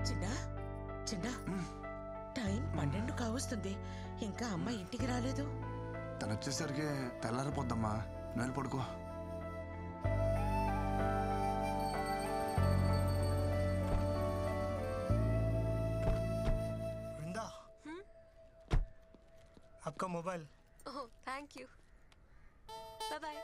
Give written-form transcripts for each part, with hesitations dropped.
చిన్న చిన్న టైం 12 కావస్తుంది, ఇంకా అమ్మ ఇంటికి రాలేదు. తను వచ్చేసరికి తెల్లారిపోద్దమ్మా, నువ్వు పడుకో. वृंदा, आपका mobile. Oh thank you, bye bye.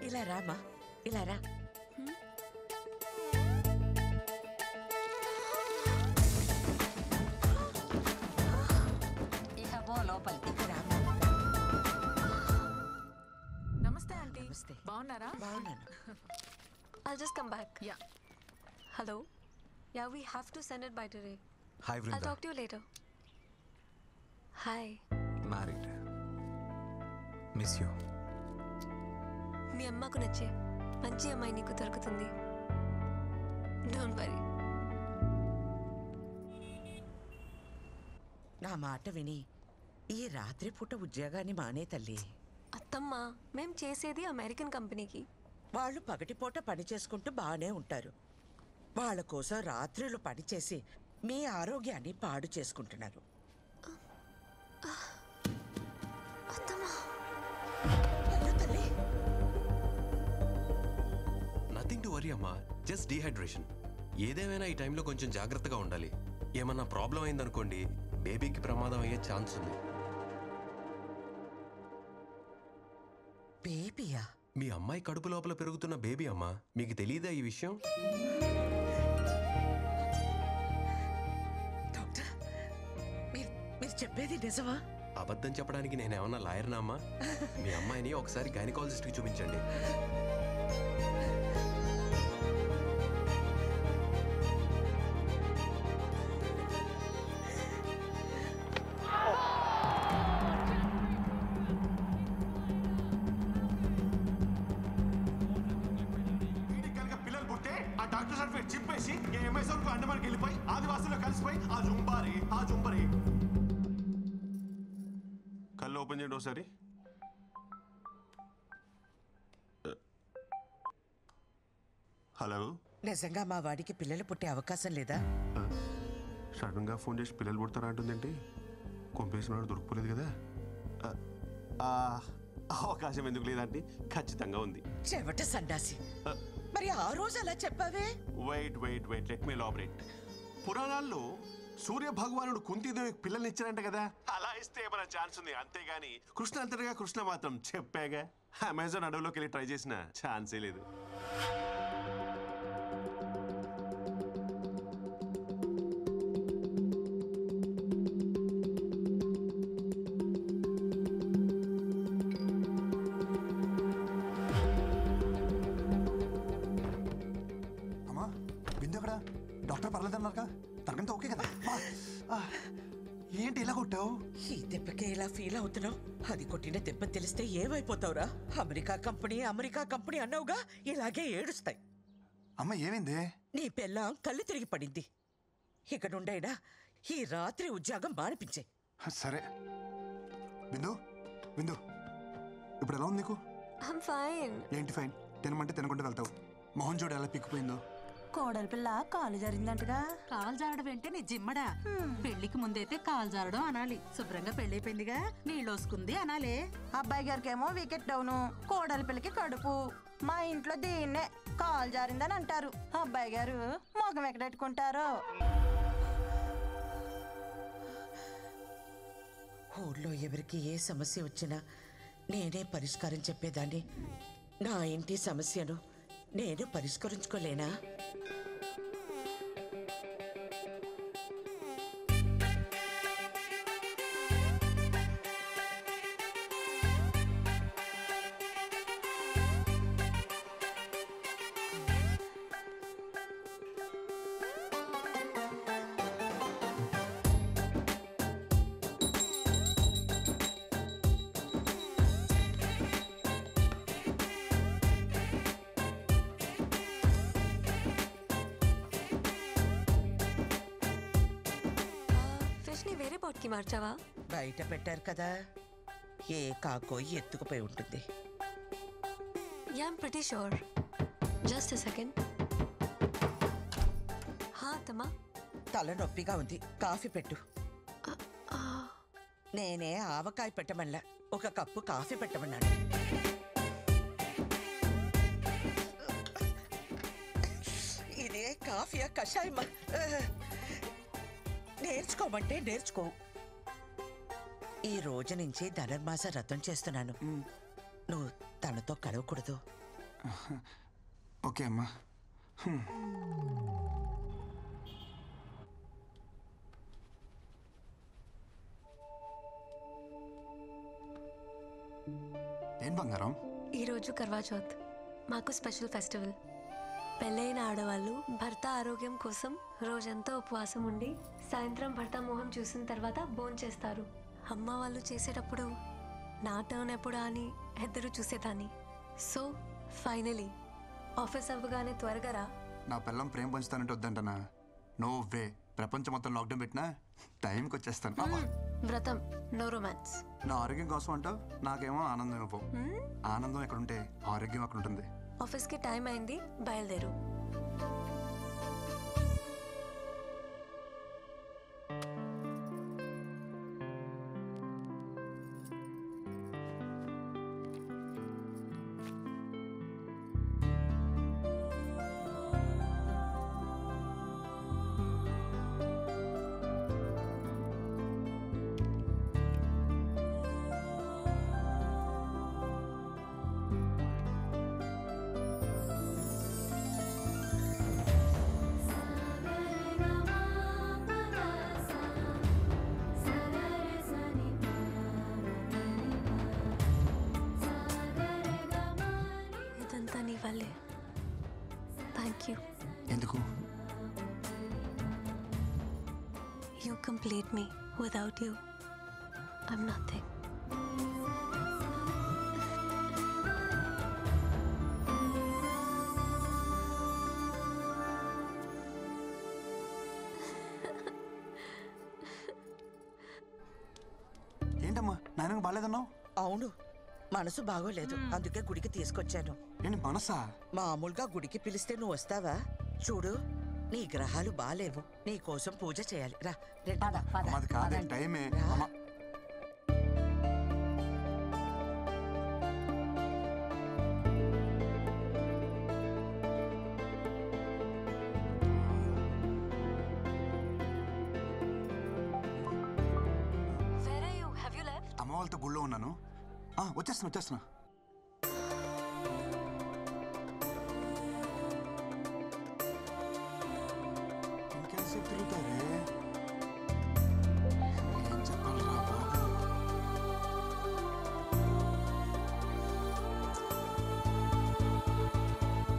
ఇలా రామా, ఇలా రా. ఇక పో లోపలికి. నమస్తే ఆంటీ. నమస్తే. బాగున్నారా? బాగున్నాను. I'll just come back. Yeah. Hello. Yeah, we have to send it by today. Hi Vrinda. I'll talk to you later. Hi. Married. Miss you. మీ అమ్మకు నచ్చే మంచి అమ్మాయి నీకు దొరుకుతుంది. Don't worry. నా మాట విని ఈ రాత్రి పూట ఉద్యోగాన్ని మానే తల్లి. అత్తమ్మ, మేం చేసేది అమెరికన్ కంపెనీకి. వాళ్ళు పగటిపూట పని చేసుకుంటూ బాగానే ఉంటారు. వాళ్ళ కోసం రాత్రులు పనిచేసి మీ ఆరోగ్యాన్ని పాడు చేసుకుంటున్నారు. అత్తమ్మ, నథింగ్ టు వరీ అమ్మా, జస్ట్ డీహైడ్రేషన్. ఏదేమైనా ఈ టైంలో కొంచెం జాగ్రత్తగా ఉండాలి. ఏమన్నా ప్రాబ్లం అయిందనుకోండి, బేబీకి ప్రమాదం అయ్యే ఛాన్స్ ఉంది. బేబీయా? మీ అమ్మాయి కడుపు లోపల పెరుగుతున్న బేబీ అమ్మా, మీకు తెలియదా ఈ విషయం? డాక్టర్, మీరు చెప్పేది నిజమా? అబద్ధం చెప్పడానికి నేనేమన్నా లాయర్నా అమ్మా? మీ అమ్మాయిని ఒకసారి గైనకాలజిస్ట్కి చూపించండి. అండమానికి వెళ్ళిపోయి ఆదివాసుల్లో కలిసిపోయి ఆ జుంబారి కళ్ళు ఓపెన్ చేయండి ఒకసారి. హలో, నిజంగా మా వాడికి పిల్లలు పుట్టే అవకాశం లేదా? సడన్ గా ఫోన్ చేసి పిల్లలు పుడతారా అంటుందేంటి? కొంపేసిన వాడు దొరికిపోలేదు కదా. అవకాశం ఎందుకు లేదంటే ఖచ్చితంగా ఉంది. చెవట సండాసి, మరి ఆ రోజు అలా చెప్పావే? Wait let me elaborate. పురాణాల్లో సూర్య భగవానుడు కుంతీదేవికి పిల్లల్ని ఇచ్చారంట కదా, అలా ఇస్తే ఏమైనా ఛాన్స్ ఉంది. అంతేగాని కృష్ణ అంతటిగా కృష్ణ మాత్రం చెప్పాగా, అమెజాన్ అడవిలోకి వెళ్ళి ట్రై చేసిన ఛాన్సే లేదు. డాక్టర్ పర్లేదన్నారుగా, తనకంతా ఓకే కదా? ఏంటి ఇలా కొట్టావు? ఈ దెబ్బకే ఇలా ఫీల్ అవుతున్నావు? అది కొట్టిన దెబ్బ తెలిస్తే ఏమైపోతావురా? అమెరికా కంపెనీ అన్నావుగా, ఇలాగే ఏడుస్తాయి. అమ్మ ఏమైంది? నీ పెళ్ళాం కళ్ళు తిరిగి పడింది. ఇక నుండైనా ఈ రాత్రి ఉద్యోగం మానిపించే. సరే బిందు, ఇప్పుడు ఎలా ఉంది నీకు? I'm fine. ఏంటి ఫైన్? తినమంటే తినకుండా వెళ్తావు. మొహం చూడు ఎలా పిక్కిపోయిందో. కోడలి పిల్ల కాలు జారిందంటగా. కాలు జారడం అంటే నీ జిమ్మడా? పెళ్లికి ముందైతే కాలు జారడం అనాలి. శుభ్రంగా పెళ్ళైపోయిందిగా, నీళ్ళోసుకుంది అనాలే. అబ్బాయి గారికి ఏమో వికెట్ డౌను, కోడలి పిల్లకి కడుపు. మా ఇంట్లో దీన్నే కాలు జారిందని అంటారు. అబ్బాయి గారు మొగం ఎక్కడెట్టుకుంటారో. ఊళ్ళో ఎవరికి ఏ సమస్య వచ్చినా నేనే పరిష్కారం చెప్పేదాన్ని. నా ఇంటి సమస్యను నేను పరిష్కరించుకోలేనా? వేరే బాట్కి మార్చావా? బయట పెట్టారు కదా, ఏ కాకో ఎత్తుకుపోయి ఉంటుంది. Yeah, I'm pretty sure. Just a second. అత్తమ్మా. తలనొప్పిగా ఉంది, కాఫీ పెట్టు. నేనే ఆవకాయ పెట్టమల్లా, ఒక కప్పు కాఫీ పెట్టమన్నాడు. ఇదే కాఫీయా కషాయమా? నేర్చుకోమంటే నేర్చుకో. ఈ రోజు నుంచి ధనుర్మాస వ్రతం చేస్తున్నాను. నువ్వు తనతో కలవకూడదు. ఓకే అమ్మా. ఏం బంగారం? ఈరోజు కర్వా చౌత్, మాకు స్పెషల్ ఫెస్టివల్. పెళ్ళైన ఆడవాళ్ళు భర్త ఆరోగ్యం కోసం రోజంతా ఉపవాసం ఉండి సాయంత్రం భర్త మొహం చూసిన తర్వాత భోంచేస్తారు. అమ్మ వాళ్ళు చేసేటప్పుడు నా టర్న్ ఎప్పుడా అని ఎదురు చూసేదాన్ని. సో ఫైనలీ ఆఫీస్ అవ్వగానే త్వరగా రా. నా పిల్లం ప్రేమ పంచుతానంటే వద్దంటనా? No way. ప్రపంచం మొత్తం లాక్డౌన్ పెట్టినా టైంకి వచ్చేస్తాను. వ్రతం, నో రొమాన్స్. నా ఆరోగ్యం కోసం అంటావు, నాకేమో ఆనందం ఇవ్వవు. ఆనందం ఎక్కడుంటే ఆరోగ్యం అక్కడ ఉంటుంది. ఆఫీస్కి టైం అయింది, బయలుదేరు. Thank you. ఎందుకు? You complete me. Without you, I'm nothing. ఏంటమ్మా నాయనకు బాగాలేదన్నావు? అవును, మనసు బాగోలేదు, అందుకే గుడికి తీసుకొచ్చాను. ఏంటి మనసా? మామూలుగా గుడికి పిలిస్తే నువ్వు వస్తావా? చూడు, నీ గ్రహాలు బాలేవు, నీ కోసం పూజ చేయాలి. రా. మాది కాదే, టైమే. అమ్మా Where are you? Have you left? అమ్మ వాళ్ళతో గుళ్ళో ఉన్నాను. వచ్చేస్తున్నా. ఇంకెంతసేపు తిరుగుతారే? ఏం చెప్పాలిరా బాబు?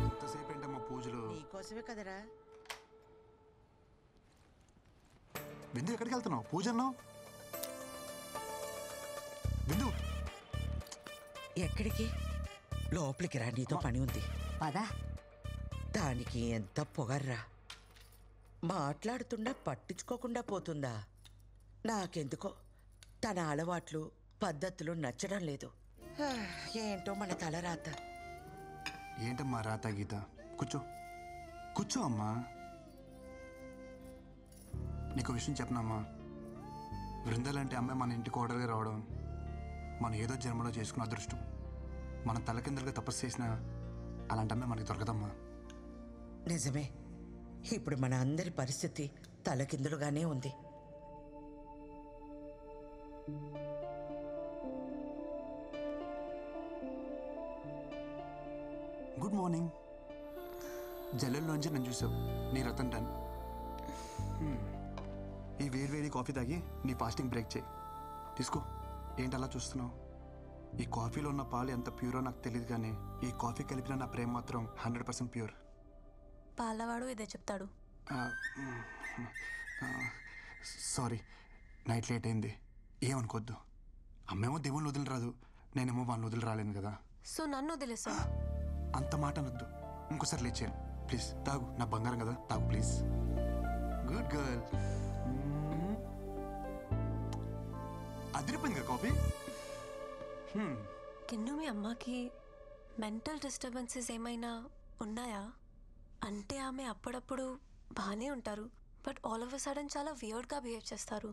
ఎంతసేపు ఏంటమ్మా పూజలు? నీకోసమే కదరా. బిందు ఎక్కడికి వెళ్తున్నావు? పూజ అన్నావు. బిందు ఎక్కడికి? లోపలికి రా, నీతో పని ఉంది. దానికి ఎంత పొగర్రా, మాట్లాడుతున్నా పట్టించుకోకుండా పోతుందా? నాకెందుకో తన అలవాట్లు పద్ధతులు నచ్చడం లేదు. ఏంటో మన తలరాత. ఏంటమ్మా రాత గీత? కూర్చో అమ్మా. నీకు విషయం చెప్పనమ్మా, బృందాలంటే అమ్మాయి మన ఇంటికి కోడలుగా రావడం మనం ఏదో జన్మలో చేసుకున్న అదృష్టం. మనం తలకిందులుగా తపస్సు చేసినా అలాంటి అమ్మాయి మనకి దొరకదమ్మా. నిజమే, ఇప్పుడు మన అందరి పరిస్థితి తలకిందులుగానే ఉంది. Good morning. జల్లెల్లోంచి నన్ను చూసావు, నీ రతన్ టన్. ఈ వేడి కాఫీ తాగి నీ ఫాస్టింగ్ బ్రేక్ చేయి. తీసుకో. ఏంటి అలా చూస్తున్నావు? ఈ కాఫీలో ఉన్న పాలు ఎంత ప్యూరో నాకు తెలియదు, కానీ ఈ కాఫీ కలిపిన నా ప్రేమ మాత్రం 100% ప్యూర్. పాలవాడు ఇదే చెప్తాడు. సారీ, నైట్ లేట్ అయింది, ఏమనుకోద్దు. అమ్మేమో దేవుళ్ళు వదిలి రాదు, నేనేమో వాళ్ళని వదిలి రాలేను కదా. సో నన్ను వదిలేసా? అంత మాట అనొద్దు, ఇంకోసారి లేట్ చేయను ప్లీజ్. తాగు, నా బంగారం కదా, తాగు ప్లీజ్. Good girl. అదిరిపోయింది కదా కాఫీ. కిన్ను మీ అమ్మకి మెంటల్ డిస్టర్బెన్సెస్ ఏమైనా ఉన్నాయా? అంటే ఆమె అప్పుడప్పుడు బాగానే ఉంటారు, but all of a sudden చాలా వియర్డ్గా బిహేవ్ చేస్తారు.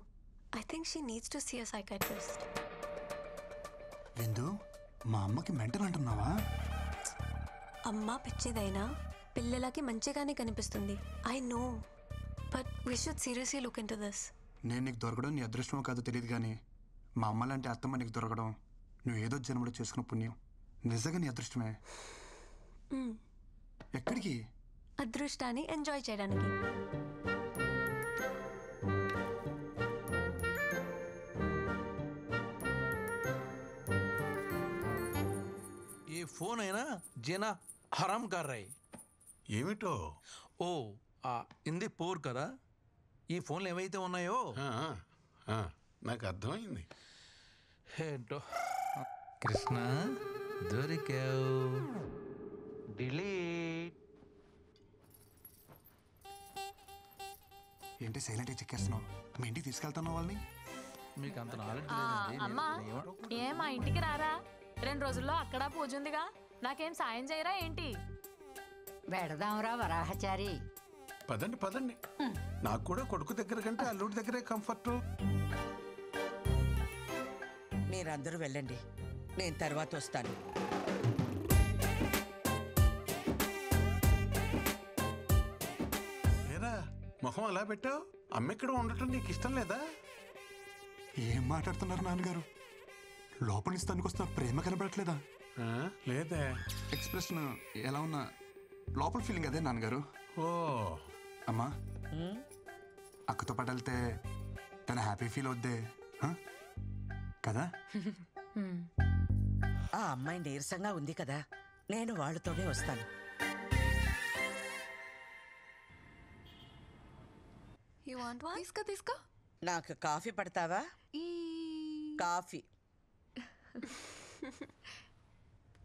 I think she needs to see a psychiatrist. Vindu, మా అమ్మకి మెంటల్ అంటున్నావా? అమ్మ పిచ్చిదైనా పిల్లలకి మంచిగానే కనిపిస్తుంది. I know, but we should seriously look in to this. నేను నీకు దొరకడం నీ అదృష్టమో కాదో తెలియదు కానీ మా అమ్మ లాంటి అత్తమ్మ నీకు దొరకడం నువ్వు ఏదో జన్మలో చేసుకున్న పుణ్యం. నిజంగా నీ అదృష్టమే. ఎక్కడికి? అదృష్టాన్ని ఎంజాయ్ చేయడానికి. ये फोन है ना जेना हराम कर रहे. ఏమిటో? ఓ ఇంది పోర్ కదా, ఈ ఫోన్లు ఏవైతే ఉన్నాయో నాకు అర్థమైంది. ఏంటో కృష్ణ దొరికావు. డిలీట్. ఏంటి సైలెంట్గా చెక్కేస్తున్నావు? మీ ఇంటికి తీసుకెళ్తున్నావు వాళ్ళని? మీకు అంత నాలెడ్జ్ అమ్మా ఏం మా ఇంటికి రారా? 2 రోజుల్లో అక్కడ పూజ ఉందిగా, నాకేం సాయం చేయరా ఏంటి? వెడదాంరా వరాహచారి. పదండి పదండి, నాకు కూడా కొడుకు దగ్గర కంటే అల్లుడి దగ్గరే కంఫర్ట్. మీరందరూ వెళ్ళండి, నేను తర్వాత వస్తాను. ఏరా మొహం అలా పెట్టావు? అమ్మెక్కడ ఉండటం నీకు ఇష్టం లేదా? ఏం మాట్లాడుతున్నారు నాన్నగారు? లోపల నుంచి తనుకొస్తున్న ప్రేమ కనబడట్లేదా? లేదే. ఎక్స్ప్రెషన్ ఎలా ఉన్నా లోపల ఫీలింగ్ అదే నాన్నగారు. ఓ అమ్మా, అక్కతో పాటు వెళ్తే తన హ్యాపీ ఫీల్ అవుద్దే కదా? ఆ అమ్మాయి నీరసంగా ఉంది కదా, నేను వాళ్ళతోనే వస్తాను. You want one? తీసుకో. నాకు కాఫీ పడతావా? కాఫీ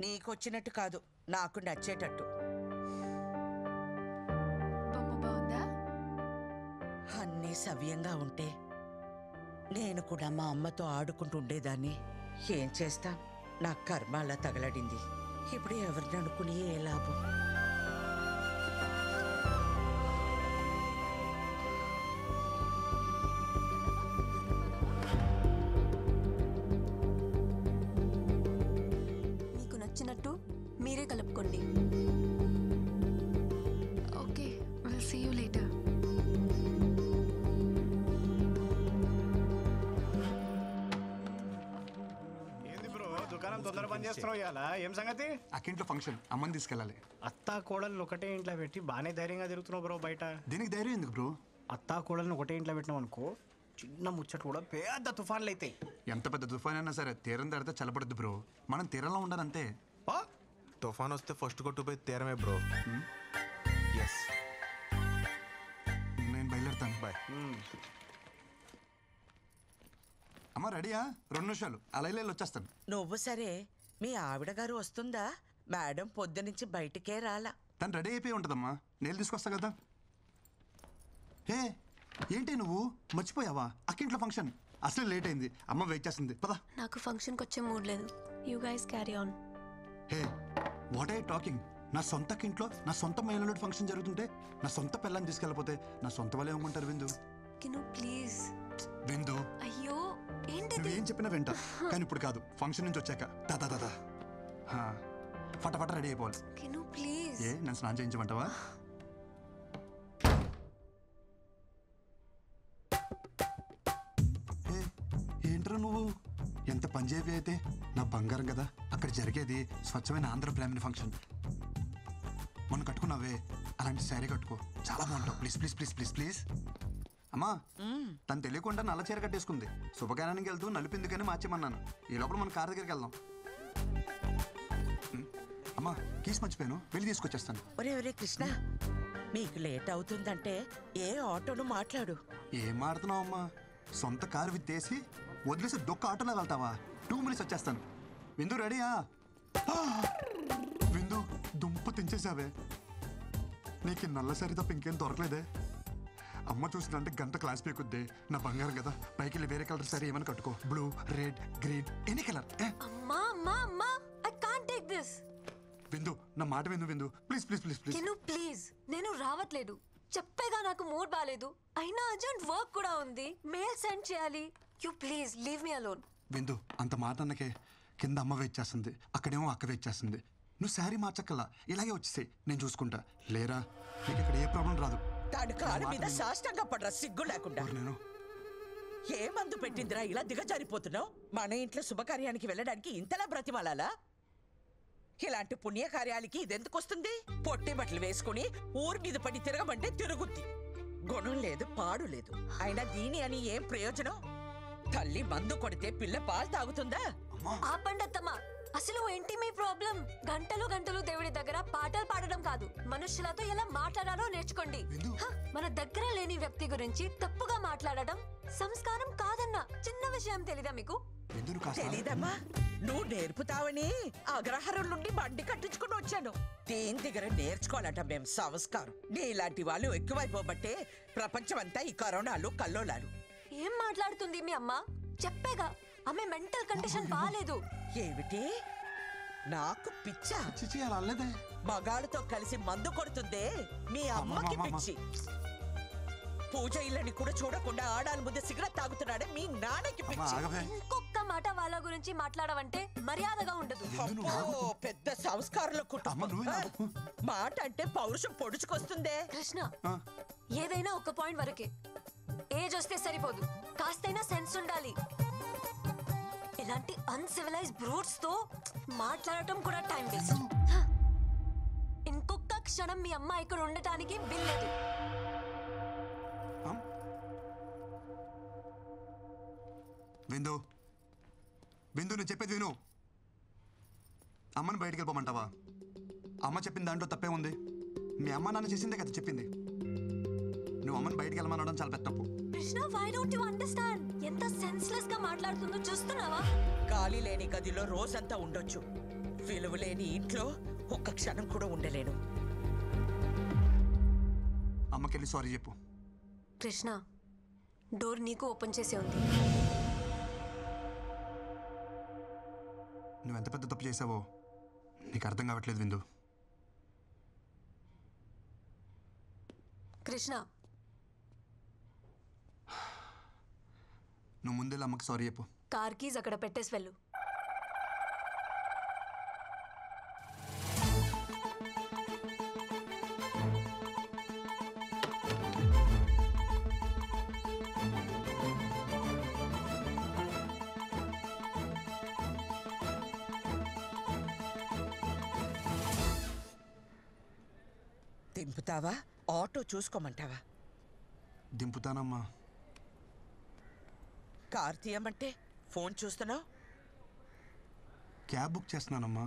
నీకొచ్చినట్టు కాదు, నాకు నచ్చేటట్టు. బొమ్మ బాగుందా? అన్నీ సవ్యంగా ఉంటే నేను కూడా మా అమ్మతో ఆడుకుంటూ ఉండేదాన్ని. ఏం చేస్తా, నా కర్మ అలా తగలడింది. ఇప్పుడు ఎవరిని అనుకుని ఏ లాభం? మీకు నచ్చినట్టు మీరే కలుపుకోండి. Okay, will see you later. ఏంది బ్రో దుకాణం తొందర పని చేస్తున్నావు ఇవాళ? ఏం సంగతి? అక్కింట్లో ఫంక్షన్, అమ్మని తీసుకెళ్ళాలి. అత్తా కోడల్ని ఒకటే ఇంట్లో పెట్టి బాగానే ధైర్యంగా తిరుగుతున్నావు బ్రో బయట. దీనికి ధైర్యం ఎందుకు బ్రో? అత్తా కోడల్ని ఒకటే ఇంట్లో పెట్టినావు అనుకో, చిన్న ముచ్చట కూడా పెద్ద తుఫాన్లు అవుతాయి. ఎంత పెద్ద తుఫాన్ అయినా సరే తీరం దాడితే చల్లబడద్దు బ్రో. మనం తీరంలో ఉండాలంతే. తుఫాన్ వస్తే ఫస్ట్ కొట్టుపోయి తీరమే బ్రో. ఎస్, నేను బయలుదేరుతాను. బాయ్. అమ్మ రెడీయా? 2 నిమిషాలు అలా ఇలా వచ్చేస్తాను. నువ్వు సరే, మీ ఆవిడ గారు వస్తుందా? మేడం పొద్దునుంచి బయటికే రాలా. తను రెడీ అయిపోయి ఉంటుందమ్మా, నేను తీసుకొస్తా కదా. హే ఏంటి నువ్వు మర్చిపోయావా? అక్కింట్లో ఫంక్షన్ అసలు లేట్ అయింది, అమ్మ వెయిట్ చేస్తుంది. పదా. నాకు ఫంక్షన్కి వచ్చే మూడ్ లేదు. You guys carry on. Hey what I talking? నా సొంత ఇంట్లో నా సొంత మహిళలు ఫంక్షన్ జరుగుతుంటే నా సొంత పిల్లని తీసుకెళ్ళిపోతే నా సొంత వాళ్ళే ఏమంటారు? విందు కిను ప్లీజ్. విందు, అయ్యో ఏంటిది? నువ్వేం చెప్పినా వింటా, కానీ ఇప్పుడు కాదు, ఫంక్షన్ నుంచి వచ్చాక. దాదా దాదా ఫటాఫట రెడీ అయిపోవాలి. కిను ప్లీజ్. ఏ నన్ను స్నానం చేయించమంటావా? ఏంట్రా నువ్వు ఎంత పంజాబీ అయితే నా బంగారం కదా. అక్కడ జరిగేది స్వచ్ఛమైన ఆంధ్ర బ్రాహ్మణ ఫంక్షన్. మొన్న కట్టుకున్నావే అలాంటి శారీ కట్టుకో, చాలా బాగుంటావు. Please please please please please. అమ్మా, తను తెలియకుండా నల్ల చీర కట్టేసుకుంది. శుభకార్యానికి వెళ్తూ నలిపిందుకని మార్చేమన్నాను. ఈ లోపల మన కార్ దగ్గరికి వెళ్దాం. అమ్మా కీస్ మర్చిపోయాను, వెళ్ళి తీసుకొచ్చేస్తాను. ఒరే ఒరే కృష్ణ, మీకు లేట్ అవుతుందంటే ఏ ఆటోను మాట్లాడు. ఏం మాడుతున్నావు అమ్మా? సొంత కారు విత్తేసి వదిలేసి దొక్క ఆటోలో వెళ్తావా? 2 మినిట్స్ వచ్చేస్తాను. విందు రెడీయా? విందు దుంప తెంచేసావే. నీకు నల్ల సరి తప్ప ఇంకేం దొరకలేదే. అమ్మ చూసిందంటే గంట క్లాస్ పీకుద్ది. నా బంగారం కదా, పైకి వెళ్ళి వేరే కలర్ సరే ఏమైనా కట్టుకో. Blue, red, green, any colour. అమ్మా అమ్మా అమ్మా ఐ కాంట్ టేక్ దిస్. విందు నా మాట విందు please please please please. Can you please? నేను రావట్లేదు చెప్పేగా, నాకు మూడ్ బాలేదు. అయినా అర్జెంట్ వర్క్ కూడా ఉంది, మెయిల్ సెండ్ చేయాలి. You please leave me alone. విందు అంత మాట అన్నకే కింద అమ్మ వెయిట్ చేస్తుంది, అక్కడేమో అక్క వెయిట్ చేస్తుంది. నువ్వు శారీ మార్చక్కల్లా ఇలాగే వచ్చేసాయి, నేను చూసుకుంటా. లేరా నీకు ఇక్కడ ఏ ప్రాబ్లం రాదు. తాడు కాలు మీద సాష్టంగా పడరా సిగ్గు లేకుండా. నేను ఏ మందు పెట్టిందిరా ఇలా దిగజారిపోతున్నావు? మన ఇంట్లో శుభకార్యానికి వెళ్ళడానికి ఇంతలా బ్రతిమాలాలా? ఇలాంటి పుణ్యకార్యాలకి ఇదెందుకు వస్తుంది? పొట్టి బట్టలు వేసుకుని ఊరి మీద పడి తిరగమంటే తిరుగుద్ది. గుణం లేదు పాడు లేదు. అయినా దీని అని ఏం ప్రయోజనం? తల్లి మందు కొడితే పిల్ల పాలు తాగుతుందా? ఆపండి అత్తమ్మ, అసలు ఏంటి మీ ప్రాబ్లం? గంటలు గంటలు దేవుడి దగ్గర పాటలు పాడడం కాదు, మనుషులతో ఎలా మాట్లాడాలో నేర్చుకోండి. మన దగ్గర లేని వ్యక్తి గురించి తప్పుగా మాట్లాడడం సంస్కారం కాదన్న చిన్న విషయం తెలీదా మీకు? తెలీదమ్మా, నువ్వు నేర్పుతావని అగ్రహారం నుండి బండి కట్టించుకుని వచ్చాను. దేని దగ్గర నేర్చుకోవాలట మేం సంస్కారం. నీలాంటి వాళ్ళు ఎక్కువైపోబట్టే ప్రపంచం అంతా ఈ కరోనాలు కల్లోలాలు. ఏం మాట్లాడుతుంది మీ అమ్మ? చెప్పేగా ఆమె మెంటల్ కండిషన్ బాలేదు. ఏమిటి నాకు పిచ్చా? చిచి అలా అల్లదే. మగాళ్ళతో కలిసి మందు కొడుతుందే మీ అమ్మకి పిచ్చి. పూజ ఇళ్ళని కూడా చూడకుండా ఆడాల ముందు సిగరెట్ తాగుతున్నాడే మీ నాన్నకి పిచ్చి. ఇంకొక మాట వాళ్ళ గురించి మాట్లాడవంటే మర్యాదగా ఉండదు. అబ్బో, పెద్ద సంస్కారంలో కుటుంబం. మాట అంటే పౌరుషం పొడుచుకొస్తుందే. కృష్ణ, ఏదైనా ఒక పాయింట్ వరకే. ఏజ్ వస్తే సరిపోదు, కాస్తైనా సెన్స్ ఉండాలి. ఇలాంటి అన్సివిలైజ్ బ్రూట్స్ తో మాట్లాడటం కూడా టైం వేస్ట్. ఇంకొక క్షణం మీ అమ్మ ఇక్కడ ఉండటానికి వీల్లేదు. విందు విందు నువ్వు చెప్పేది విను. అమ్మని బయటికి వెళ్ళిపోమంటావా? అమ్మ చెప్పిన దాంట్లో తప్పే ఉంది. మీ అమ్మ నాన్న చేసిందే కదా చెప్పింది. నువ్వు అమ్మని బయటికి వెళ్ళమనడం చాలా పెద్ద తప్పు. Krishna, why don't you understand? ఎంత సెన్స్లెస్ గా మాట్లాడుతుందో చూస్తున్నావా? గాలి లేని గదిలో రోజంతా ఉండొచ్చు, విలువ లేని ఇంట్లో ఒక్క క్షణం కూడా ఉండలేను. అమ్మకెళ్ళి సారీ చెప్పు. కృష్ణ, డోర్ నీకు ఓపెన్ చేసే ఉంది. నువ్వు ఎంత పెద్ద తప్పు చేసావో నీకు అర్థం కావట్లేదు విందు. కృష్ణ, నువ్వు ముందే అమ్మకి సారీ చెప్పు. కార్ కీజ్ అక్కడ పెట్టేసి వెళ్ళు. దింపుతావా? ఆటో చూసుకోమంటావా? దింపుతానమ్మా. కార్ తీయమంటే ఫోన్ చూస్తున్నావు? Cab book చేస్తున్నానమ్మా.